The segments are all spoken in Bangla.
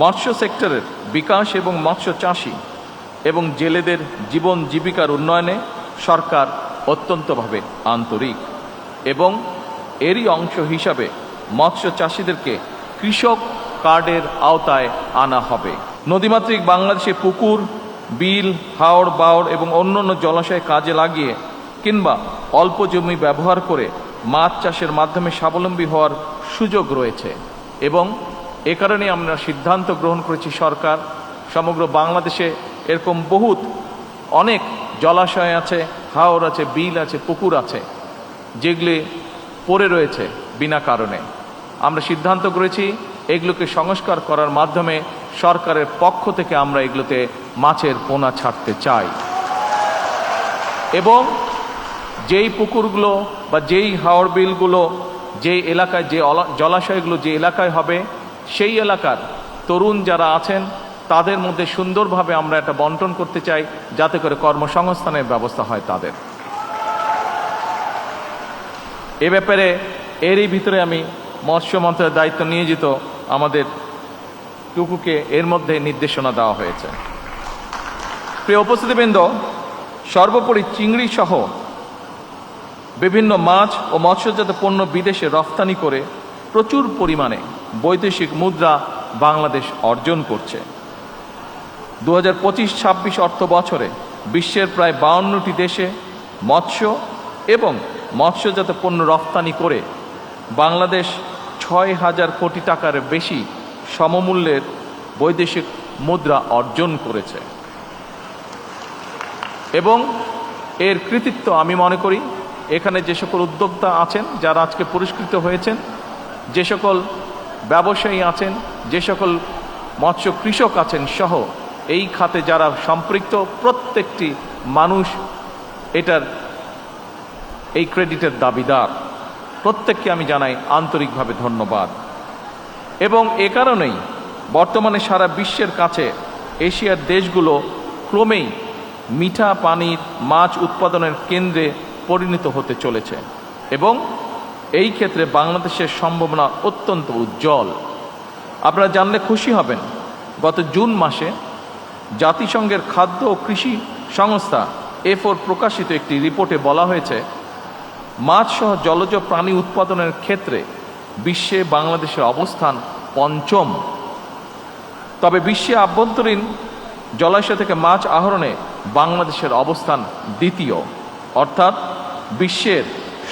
মৎস্য সেক্টরের বিকাশ এবং মৎস্য চাষী এবং জেলেদের জীবন জীবিকার উন্নয়নে সরকার অত্যন্তভাবে আন্তরিক এবং এরই অংশ হিসাবে মৎস্য চাষীদেরকে কৃষক কার্ডের আওতায় আনা হবে। নদীমাতৃক বাংলাদেশে পুকুর, বিল, হাওর, বাওর এবং অন্যান্য জলাশয় কাজে লাগিয়ে কিংবা অল্প জমি ব্যবহার করে মাছ চাষের মাধ্যমে স্বাবলম্বী হওয়ার সুযোগ রয়েছে এবং এ কারণে আমরা সিদ্ধান্ত গ্রহণ করেছি সরকার সমগ্র বাংলাদেশে এরকম অনেক জলাশয় আছে, হাওর আছে, বিল আছে, পুকুর আছে যেগুলি পড়ে রয়েছে বিনা কারণে। আমরা সিদ্ধান্ত করেছি এগুলোকে সংস্কার করার মাধ্যমে সরকারের পক্ষ থেকে আমরা এগুলোতে মাছের পোনা ছাড়তে চাই এবং যেই পুকুরগুলো বা যেই হাওর বিলগুলো যেই এলাকায়, যে জলাশয়গুলো যে এলাকায় হবে সেই এলাকার তরুণ যারা আছেন তাদের মধ্যে সুন্দরভাবে আমরা একটা বন্টন করতে চাই যাতে করে কর্মসংস্থানের ব্যবস্থা হয় তাদের। এ ব্যাপারে এরই ভিতরে আমি মৎস্য মন্ত্রণালয়ের দায়িত্ব নিয়োজিত আমাদের টুকুকে এর মধ্যে নির্দেশনা দেওয়া হয়েছে। প্রিয় উপস্থিতিবৃন্দ, সর্বোপরি চিংড়ি সহ বিভিন্ন মাছ ও মৎস্যজাত পণ্য বিদেশে রফতানি করে প্রচুর পরিমাণে বৈদেশিক মুদ্রা বাংলাদেশ অর্জন করছে। 2025-26 অর্থ বছরে বিশ্বের প্রায় 52টি দেশে মৎস্য এবং মৎস্যজাত পণ্য রফতানি করে বাংলাদেশ 6,000 কোটি টাকার বেশি সমমূল্যের বৈদেশিক মুদ্রা অর্জন করেছে এবং এর কৃতিত্ব আমি মনে করি এখানে যে সকল উদ্যোক্তা আছেন যারা আজকে পুরস্কৃত হয়েছেন, যে সকল ব্যবসায়ী আছেন, যে সকল মৎস্য কৃষক আছেন সহ এই খাতে যারা সম্পৃক্ত প্রত্যেকটি মানুষ এটার এই ক্রেডিটের দাবিদার। প্রত্যেককে আমি জানাই আন্তরিকভাবে ধন্যবাদ এবং এ কারণেই বর্তমানে সারা বিশ্বের কাছে এশিয়ার দেশগুলো ক্রমেই মিঠা পানির মাছ উৎপাদনের কেন্দ্রে পরিণত হতে চলেছে এবং এই ক্ষেত্রে বাংলাদেশের সম্ভাবনা অত্যন্ত উজ্জ্বল। আপনারা জানলে খুশি হবেন, গত জুন মাসে জাতিসংঘের খাদ্য ও কৃষি সংস্থা FAO প্রকাশিত একটি রিপোর্টে বলা হয়েছে মাছ সহ জলজ প্রাণী উৎপাদনের ক্ষেত্রে বিশ্বে বাংলাদেশের অবস্থান পঞ্চম। তবে বিশ্বে আভ্যন্তরীণ জলাশয় থেকে মাছ আহরণে বাংলাদেশের অবস্থান দ্বিতীয়। অর্থাৎ বিশ্বের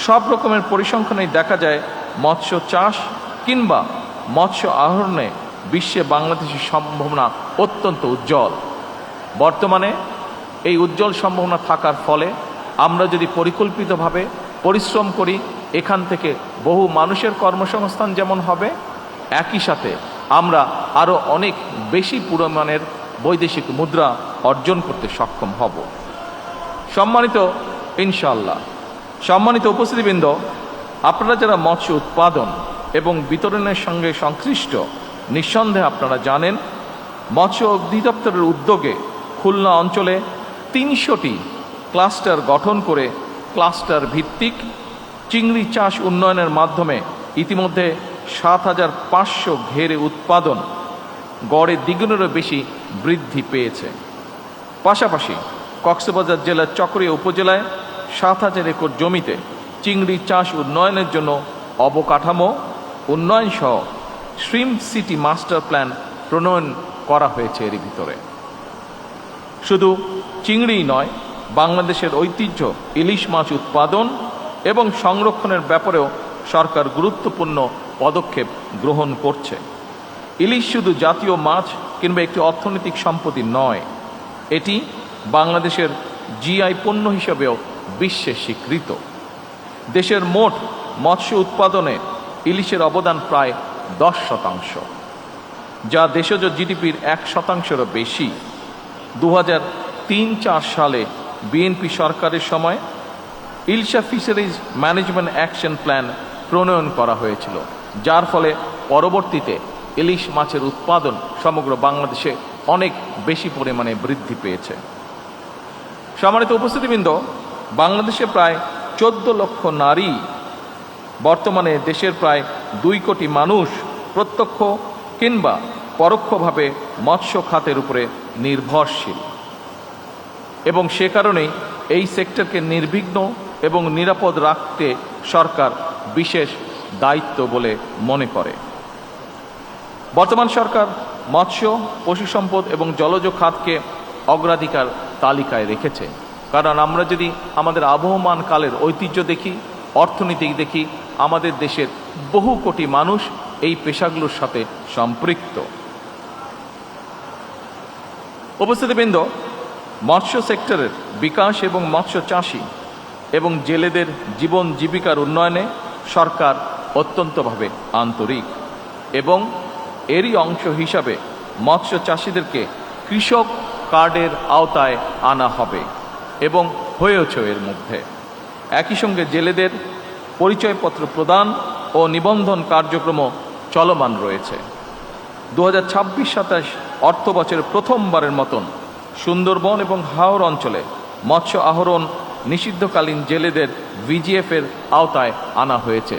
সব রকমের পরিসংখ্যানেই দেখা যায় মৎস্য চাষ কিংবা মৎস্য আহরণে বিশ্বে বাংলাদেশের সম্ভাবনা অত্যন্ত উজ্জ্বল। বর্তমানে এই উজ্জ্বল সম্ভাবনা থাকার ফলে আমরা যদি পরিকল্পিতভাবে পরিশ্রম করি এখান থেকে বহু মানুষের কর্মসংস্থান যেমন হবে, একই সাথে আমরা আরও অনেক বেশি পরিমাণের বৈদেশিক মুদ্রা অর্জন করতে সক্ষম হব। সম্মানিত উপস্থিতিবৃন্দ, আপনারা যারা মৎস্য উৎপাদন এবং বিতরণের সঙ্গে সংশ্লিষ্ট নিঃসন্দেহে আপনারা জানেন মৎস্য অধিদপ্তরের উদ্যোগে খুলনা অঞ্চলে 300টি ক্লাস্টার গঠন করে ক্লাস্টার ভিত্তিক চিংড়ি চাষ উন্নয়নের মাধ্যমে ইতিমধ্যে 7,500 ঘেরে উৎপাদন গড়ে দ্বিগুণেরও বেশি বৃদ্ধি পেয়েছে। পাশাপাশি কক্সবাজার জেলার চকরিয়া উপজেলায় 7,000 একর জমিতে চিংড়ি চাষ উন্নয়নের জন্য অবকাঠামো উন্নয়ন সহ শ্রিম সিটি মাস্টার প্ল্যান প্রণয়ন করা হয়েছে। এর ভিতরে শুধু চিংড়িই নয়, বাংলাদেশের ঐতিহ্য ইলিশ মাছ উৎপাদন এবং সংরক্ষণের ব্যাপারেও সরকার গুরুত্বপূর্ণ পদক্ষেপ গ্রহণ করছে। ইলিশ শুধু জাতীয় মাছ কিংবা একটি অর্থনৈতিক সম্পত্তি নয়, এটি বাংলাদেশের GI পণ্য হিসেবেও বিশ্বে স্বীকৃত। দেশের মোট মৎস্য উৎপাদনে ইলিশের অবদান প্রায় 10%, যা দেশজ GDPর 1%-এরও বেশি। 2003-04 সালে বিএনপি সরকারের সময় Ilsha fisheries management action plan প্রণয়ন করা হয়েছিল, যার ফলে পরবর্তীতে ইলিশ মাছের উৎপাদন সমগ্র বাংলাদেশে অনেক বেশি পরিমাণে বৃদ্ধি পেয়েছে। সম্মানিত উপস্থিতিবৃন্দ, বাংলাদেশে প্রায় 14 লক্ষ নারী, বর্তমানে দেশের প্রায় 2 কোটি মানুষ প্রত্যক্ষ কিংবা পরোক্ষভাবে মৎস্য খাতের উপরে নির্ভরশীল এবং সে কারণেই এই সেক্টরকে নির্বিঘ্ন এবং নিরাপদ রাখতে সরকার বিশেষ দায়িত্ব বলে মনে করে। বর্তমান সরকার মৎস্য, পশু সম্পদ এবং জলজ খাতকে অগ্রাধিকার তালিকায় রেখেছে। কারণ আমরা যদি আমাদের আবহমান কালের ঐতিহ্য দেখি, অর্থনীতি দেখি, আমাদের দেশের বহু কোটি মানুষ এই পেশাগুলোর সাথে সম্পৃক্ত। উপস্থিতিবৃন্দ, মৎস্য সেক্টরের বিকাশ এবং মৎস্য চাষী এবং জেলেদের জীবন জীবিকার উন্নয়নে সরকার অত্যন্তভাবে আন্তরিক এবং এরই অংশ হিসাবে মৎস্য চাষীদেরকে কৃষক কার্ডের আওতায় আনা হবে এবং হয়েছে এর মধ্যে। একই সঙ্গে জেলেদের পরিচয়পত্র প্রদান ও নিবন্ধন কার্যক্রমও চলমান রয়েছে। 2026-27 অর্থ বছরের প্রথমবারের মতন সুন্দরবন এবং হাওর অঞ্চলে মৎস্য আহরণ নিষিদ্ধকালীন জেলেদের ভিজিএফের আওতায় আনা হয়েছে।